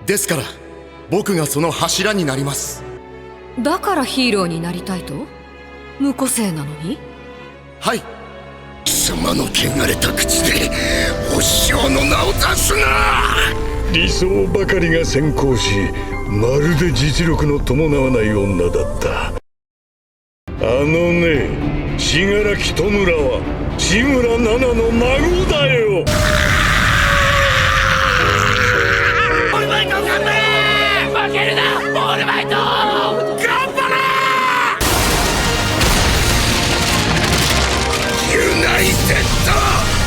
ですから僕がその柱になります。だからヒーローになりたいと？無個性なのに？はい。貴様の汚れた口でお師匠の名を出すな。理想ばかりが先行し、まるで実力の伴わない女だった。ね、信楽戸村は志村奈々の孫だよ。オールバイト頑張れ。負けるなオールバイト。頑張れ。ユナイテッド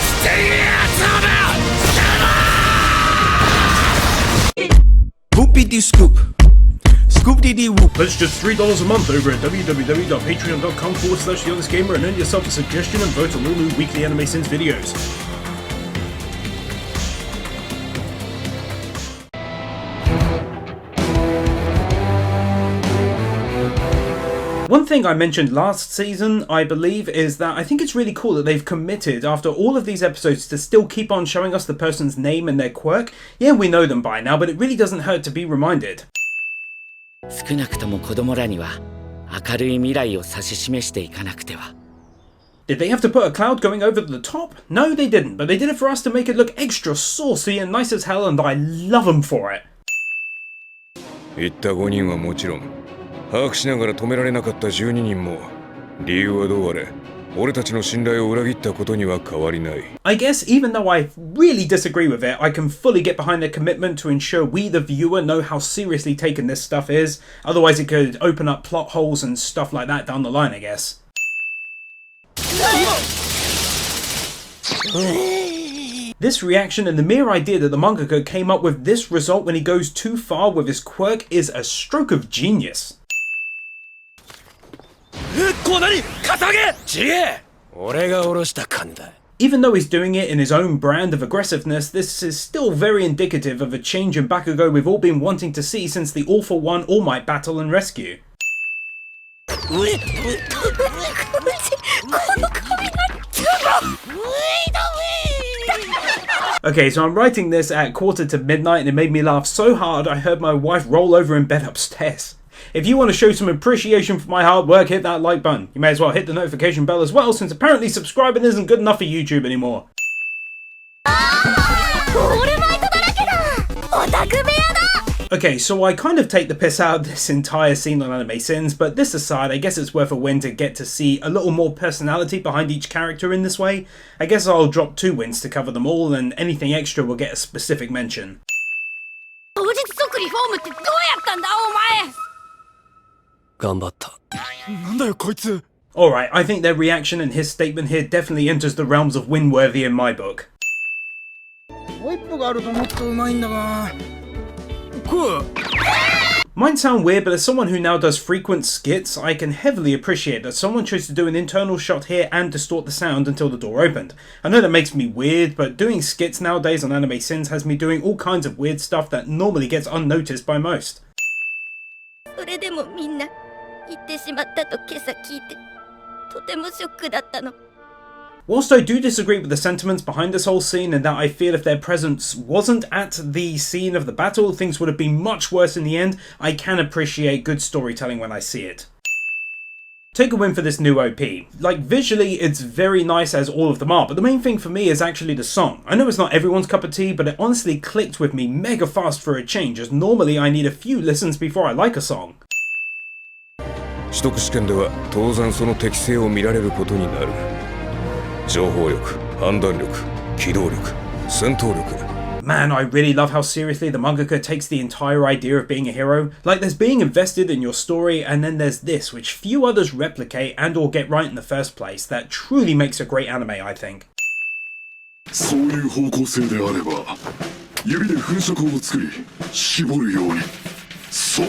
ステイアーズ。Whoopity scoop. Scoop-dee-dee-whoop. Pledge just $3 a month over at www.patreon.com/TheHonestGamer and earn yourself a suggestion and vote on all new weekly Anime Sins videos. One thing I mentioned last season, I believe, is that I think it's really cool that they've committed, after all of these episodes, to still keep on showing us the person's name and their quirk. Yeah, we know them by now, but it really doesn't hurt to be reminded. 少なくとも子供らには明るい未来を指し示していかなくては。 Did they have to put a cloud going over the top? No, they didn't, but they did it for us to make it look extra saucy and nice as hell, and I love them for it. 言った5人はもちろん、把握しながら止められなかった12人も、理由はどうあれ、俺たちの信頼を裏切ったことには変わりない。I guess even though I really disagree with it, I can fully get behind their commitment to ensure we, the viewer, know how seriously taken this stuff is. Otherwise it could open up plot holes and stuff like that down the line, I guess. This reaction and the mere idea that the mangaka came up with this result when he goes too far with his quirk is a stroke of genius. Even though he's doing it in his own brand of aggressiveness, this is still very indicative of a change in Bakugo we've all been wanting to see since the All for One All Might battle and rescue. Okay, so I'm writing this at 1:45 and it made me laugh so hard I heard my wife roll over in bed upstairs. If you want to show some appreciation for my hard work, hit that like button. You may as well hit the notification bell as well, since apparently subscribing isn't good enough for YouTube anymore. Okay, so I kind of take the piss out of this entire scene on Anime Sins, but this aside, I guess it's worth a win to get to see a little more personality behind each character in this way. I guess I'll drop 2 wins to cover them all, and anything extra will get a specific mention. Alright, I think their reaction and his statement here definitely enters the realms of win-worthy in my book. Might sound weird, but as someone who now does frequent skits, I can heavily appreciate that someone chose to do an internal shot here and distort the sound until the door opened. I know that makes me weird, but doing skits nowadays on Anime Sins has me doing all kinds of weird stuff that normally gets unnoticed by most. Whilst I do disagree with the sentiments behind this whole scene, and that I feel if their presence wasn't at the scene of the battle, things would have been much worse in the end, I can appreciate good storytelling when I see it. Take a win for this new OP. Like, visually it's very nice as all of them are, but the main thing for me is actually the song. I know it's not everyone's cup of tea, but it honestly clicked with me mega fast for a change, as normally I need a few listens before I like a song. 取得試験では当然その適性を見られることになる。情報力、判断力、機動力、戦闘力。 Man, I really love how seriously the mangaka takes the entire idea of being a hero. Like, there's being invested in your story, and then there's this, which few others replicate and or get right in the first place, that truly makes a great anime, I think. そういう方向性であれば、指で粉飾を作り、絞るように。そう。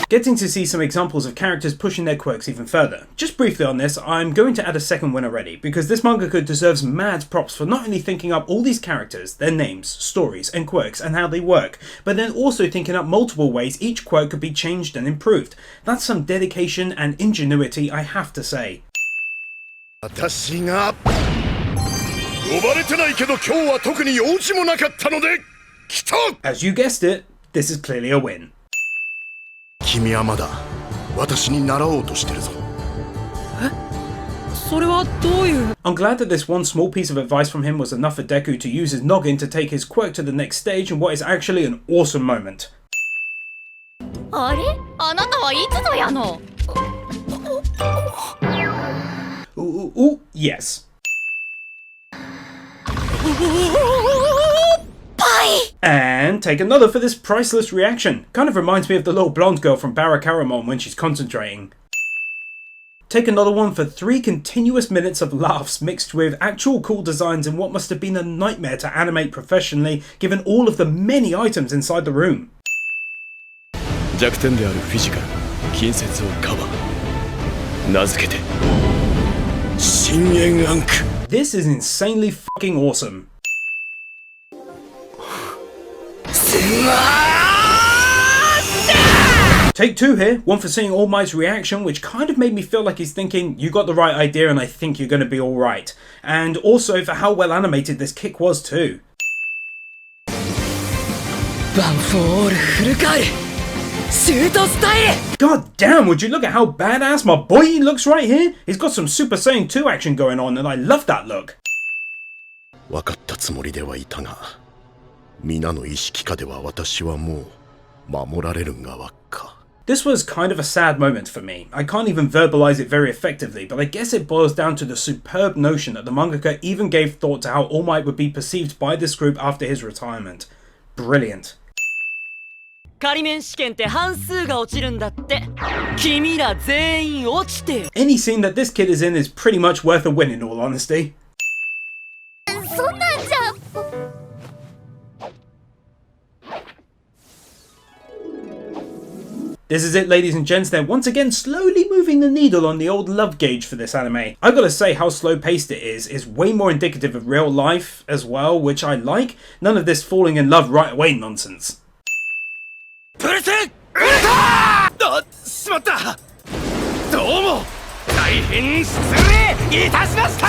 Getting to see some examples of characters pushing their quirks even further. Just briefly on this, I'm going to add a second win already, because this mangaka deserves mad props for not only thinking up all these characters, their names, stories, and quirks, and how they work, but then also thinking up multiple ways each quirk could be changed and improved. That's some dedication and ingenuity, I have to say. 私が呼ばれてないけど今日は特に用事もなかったので来た As you guessed it, this is clearly a win. 君はまだ私に習おうとしてるぞ。それはどういう。 I'm glad that this one small piece of advice from him was enough for Deku to use his noggin to take his quirk to the next stage in what is actually an awesome moment. あれあなたはいつぞやの。 Ooh, yes. And take another for this priceless reaction. Kind of reminds me of the little blonde girl from Barakaramon when she's concentrating. Take another one for 3 continuous minutes of laughs mixed with actual cool designs in what must have been a nightmare to animate professionally given all of the many items inside the room. 弱点であるフィジカル、近接をカバー。名付けて深淵アンク。 This is insanely fucking awesome. Take 2 here, one for seeing All Might's reaction, which kind of made me feel like he's thinking, you got the right idea and I think you're going to be alright. And also for how well animated this kick was too. God damn, would you look at how badass my boy looks right here? He's got some Super Saiyan 2 action going on and I love that look. 分かったつもりではいたが、皆の意識下では私はもう守られる側か。 This was kind of a sad moment for me. I can't even verbalize it very effectively, but I guess it boils down to the superb notion that the mangaka even gave thought to how All Might would be perceived by this group after his retirement. Brilliant. 仮免試験って半数が落ちるんだって。君ら全員落ちて。 Any scene that this kid is in is pretty much worth a win in all honesty. そんなんじゃ。 This is it, ladies and gents. They're once again slowly moving the needle on the old love gauge for this anime. I gotta say, how slow paced it is way more indicative of real life as well, which I like. None of this falling in love right away nonsense. プレゼンあしまったどうも大変失礼いたしました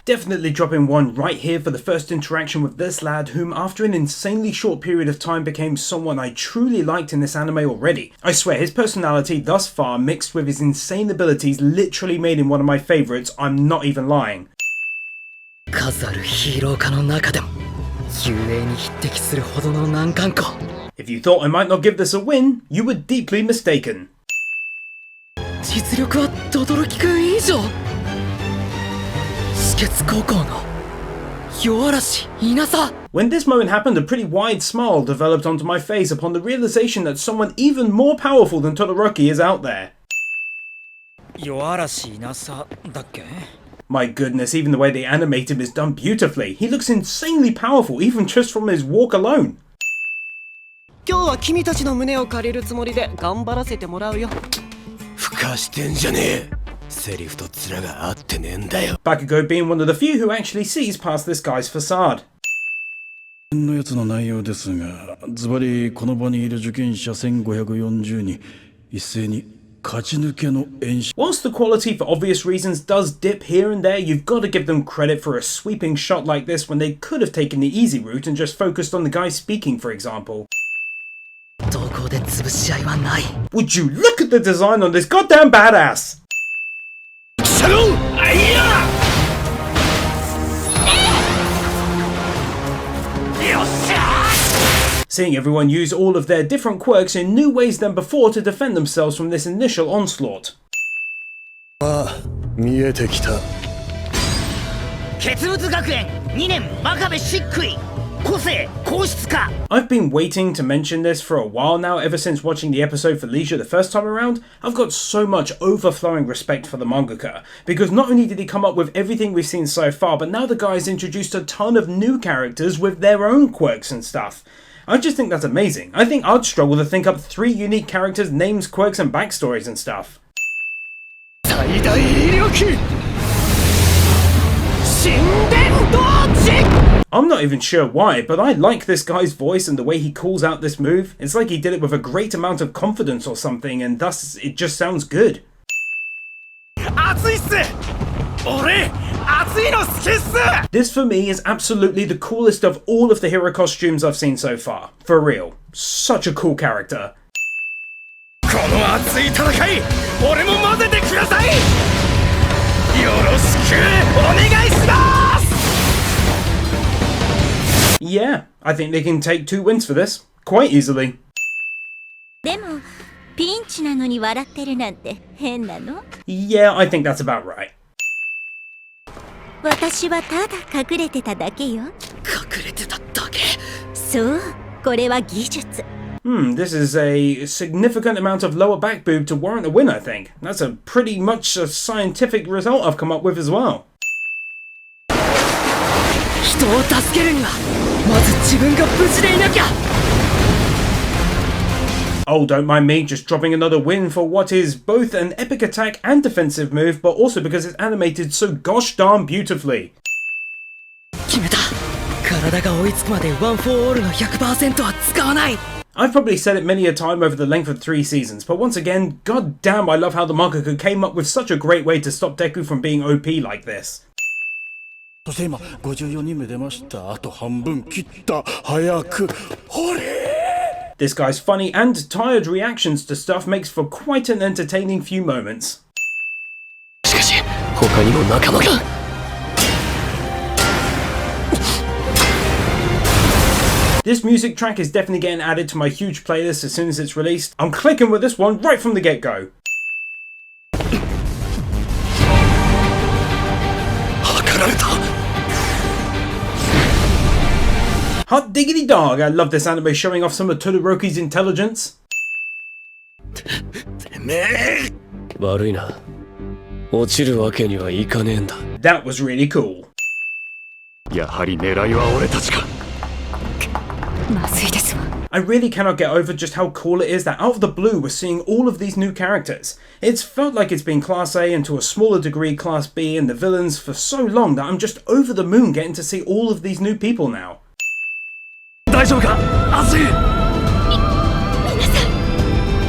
Definitely dropping one right here for the first interaction with this lad, whom after an insanely short period of time became someone I truly liked in this anime already. I swear his personality thus far mixed with his insane abilities literally made him one of my favourites, I'm not even lying. 数あるヒーロー科の中でも雄英に匹敵するほどの難関校。 If you thought I might not give this a win, you were deeply mistaken. 実力は轟くん以上。止血高校の夜嵐稲佐。 When this moment happened, a pretty wide smile developed onto my face upon the realization that someone even more powerful than Todoroki is out there. 夜嵐稲佐だっけ？ My goodness, even the way they animate him is done beautifully. He looks insanely powerful, even just from his walk alone. 今日は君たちの胸を借りるつもりで頑張らせてもらうよ。ふかしてんじゃねえセリフと面が合ってねえんだよ Bakugo being one of the few who actually sees past this guy's facade. のやつの内容ですが、ズバリこの場にいる受験者1540に一斉に勝ち抜けの演習。 Whilst the quality for obvious reasons does dip here and there, you've got to give them credit for a sweeping shot like this when they could have taken the easy route and just focused on the guy speaking, for example. どこで潰し合いはない。 Would you look at the design on this goddamn badass? シャローあいやよっしゃ Seeing everyone use all of their different quirks in new ways than before to defend themselves from this initial onslaught. 見えてきた傑物学園2年真壁漆喰個性皇室化 I've been waiting to mention this for a while now, ever since watching the episode for Leisure the first time around. I've got so much overflowing respect for the mangaka, because not only did he come up with everything we've seen so far, but now the guy's introduced a ton of new characters with their own quirks and stuff. I just think that's amazing. I think I'd struggle to think up 3 unique characters, names, quirks and backstories and stuff. 最大威力神殿同時 I'm not even sure why, but I like this guy's voice and the way he calls out this move. It's like he did it with a great amount of confidence or something, and thus it just sounds good. 熱いっす This for me is absolutely the coolest of all of the hero costumes I've seen so far. For real. Such a cool character. Yeah, I think they can take 2 wins for this. Quite easily. でもピンチなのに笑ってるなんて変なの？ Yeah, I think that's about right. 私はただ隠れてただけよ。隠れてただけ？そう、これは技術。This is a significant amount of lower back boob to warrant a win, I think. That's a pretty much a scientific result I've come up with as well. 人を助けるにはまず自分が無事でいなきゃ。 Oh, don't mind me just dropping another win for what is both an epic attack and defensive move, but also because it's animated so gosh darn beautifully. 決めた。体が追いつくまでワン・フォー・オールの 100% は使わない。 I've probably said it many a time over the length of 3 seasons, but once again, god damn, I love how the mangaka came up with such a great way to stop Deku from being OP like this. そして今54人目出ました。あと半分切った。早くほれ。 This guy's funny and tired reactions to stuff makes for quite an entertaining few moments. しかし他にも仲間が。 This music track is definitely getting added to my huge playlist as soon as it's released. I'm clicking with this one right from the get-go. Hot diggity dog, I love this anime showing off some of Todoroki's intelligence. 悪いな。落ちるわけにはいかねえんだ。 That was really cool. やはり狙いは俺たちか。 まずいですわ。 I really cannot get over just how cool it is that out of the blue we're seeing all of these new characters. It's felt like it's been Class A and to a smaller degree Class B and the villains for so long that I'm just over the moon getting to see all of these new people now. 大丈夫か？熱い。皆さん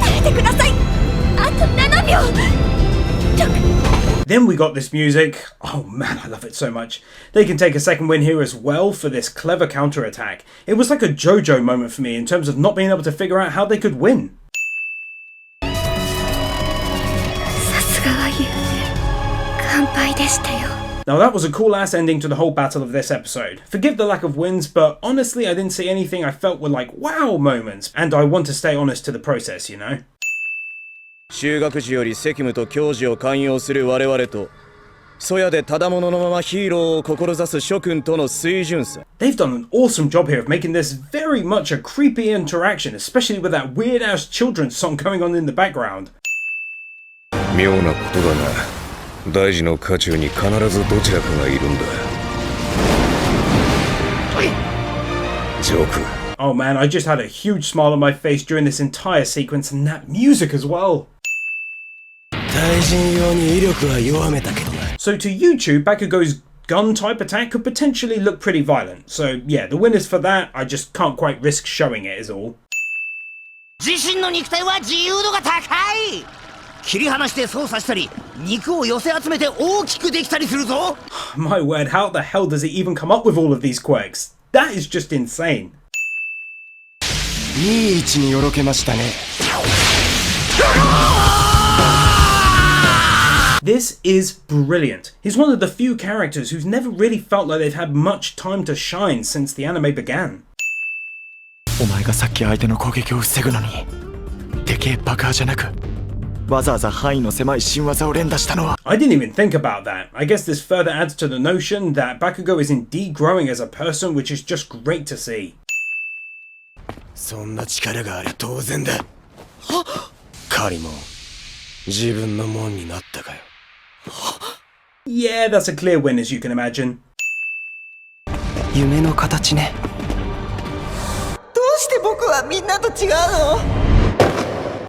耐えてください。あと7秒。Then we got this music. Oh man, I love it so much. They can take a second win here as well for this clever counter-attack. It was like a JoJo moment for me in terms of not being able to figure out how they could win. さすがは言うね。乾杯でしたよ。 Now that was a cool ass ending to the whole battle of this episode. Forgive the lack of wins, but honestly I didn't see anything I felt were like wow moments, and I want to stay honest to the process, you know? 修学時より責務と教授を寛容する我々とそやでただもののままヒーローを志す諸君との水準差。 They've done an awesome job here of making this very much a creepy interaction, especially with that weird ass children's song going on in the background. 妙なことだな。大事の渦中に必ずどちらかがいるんだ。ジョーク。 Oh man, I just had a huge smile on my face during this entire sequence, and that music as well. So to YouTube, Bakugo's gun type attack could potentially look pretty violent. So yeah, the winners for that, I just can't quite risk showing it is all. 自身の肉体は自由度が高い。切り離して操作したり、肉を寄せ集めて大きくできたりするぞ。 My word, how the hell does he even come up with all of these quirks? That is just insane. いい位置によろけましたね。 This is brilliant. He's one of the few characters who's never really felt like they've had much time to shine since the anime began. お前がさっき相手の攻撃を防ぐのに、でけえ爆破じゃなく、わざわざ範囲の狭い新技を連打したのは。I didn't even think about that. I guess this further adds to the notion that Bakugo is indeed growing as a person, which is just great to see. そんな力がありゃ当然だ。狩りも自分のもんになったかよ。 Yeah, that's a clear win as you can imagine. 夢の形ね。どうして僕はみんなと違うの？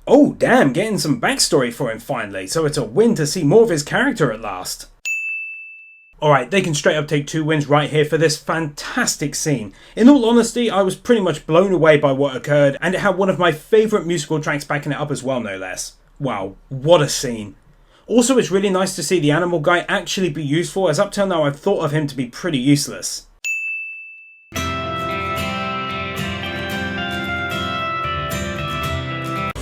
Oh damn, getting some backstory for him finally, so it's a win to see more of his character at last. Alright, they can straight up take 2 wins right here for this fantastic scene. In all honesty, I was pretty much blown away by what occurred, and it had one of my favourite musical tracks backing it up as well, no less. Wow, what a scene. Also, it's really nice to see the animal guy actually be useful, as up till now I've thought of him to be pretty useless.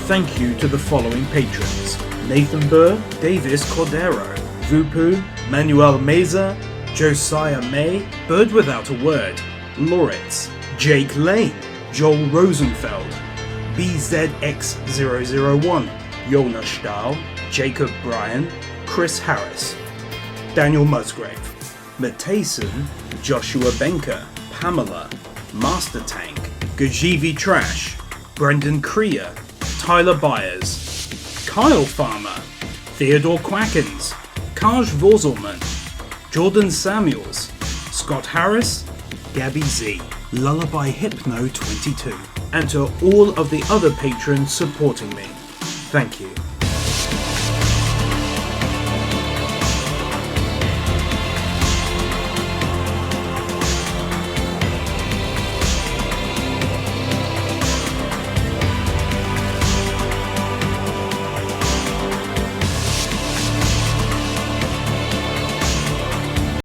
Thank you to the following patrons: Nathan Burr, Davis Cordero, Vupu, Manuel Meza, Josiah May, Bird Without a Word, Loritz, Jake Lane, Joel Rosenfeld, BZX001, Yona Stahl, Jacob Bryan, Chris Harris, Daniel Musgrave, Matayson, Joshua Benker, Pamela, Master Tank, Gajivi Trash, Brendan Krier, Tyler Byers, Kyle Farmer, Theodore Quackens, Kaj Vorzelman, Jordan Samuels, Scott Harris, Gabby Z, Lullaby Hypno 22, and to all of the other patrons supporting me. Thank you.